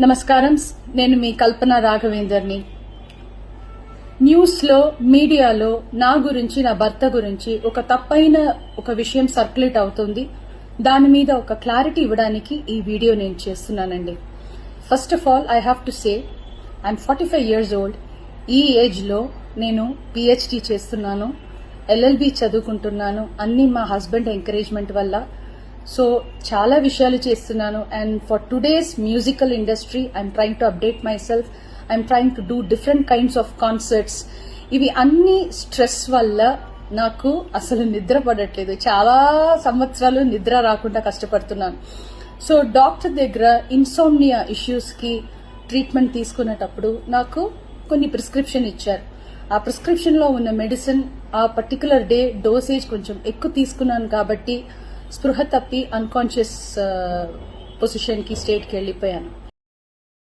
నమస్కారం. నేను మీ కల్పన రాఘవేందర్ని. న్యూస్లో మీడియాలో నా గురించి, నా భర్త గురించి ఒక తప్పైన ఒక విషయం సర్క్యులేట్ అవుతుంది. దాని మీద ఒక క్లారిటీ ఇవ్వడానికి ఈ వీడియో నేను చేస్తున్నానండి. First of all I have to say I'm 45 years old. ఈ ఏజ్లో నేను పిహెచ్డి చేస్తున్నాను, ఎల్ఎల్బి చదువుకుంటున్నాను. అన్ని మా హస్బెండ్ ఎంకరేజ్మెంట్ వల్ల. సో చాలా విషయాలు చేస్తున్నాను. And for today's musical industry I'm trying to update my self. I'm trying to do different kinds of concerts. ఇవి అన్ని స్ట్రెస్ వల్ల నాకు అసలు నిద్ర పడట్లేదు. చాలా సంవత్సరాలు నిద్ర రాకుండా కష్టపడుతున్నాను. సో డాక్టర్ దగ్గర ఇన్సోమ్నియా ఇష్యూస్కి ట్రీట్మెంట్ తీసుకునేటప్పుడు నాకు కొన్ని ప్రిస్క్రిప్షన్ ఇచ్చారు. ఆ ప్రిస్క్రిప్షన్లో ఉన్న మెడిసిన్ ఆ పర్టికులర్ డే డోసేజ్ కొంచెం ఎక్కువ తీసుకున్నాను కాబట్టి స్పృహ తప్పి అన్కాన్షియస్ పొజిషన్కి స్టేట్కి వెళ్ళిపోయాను.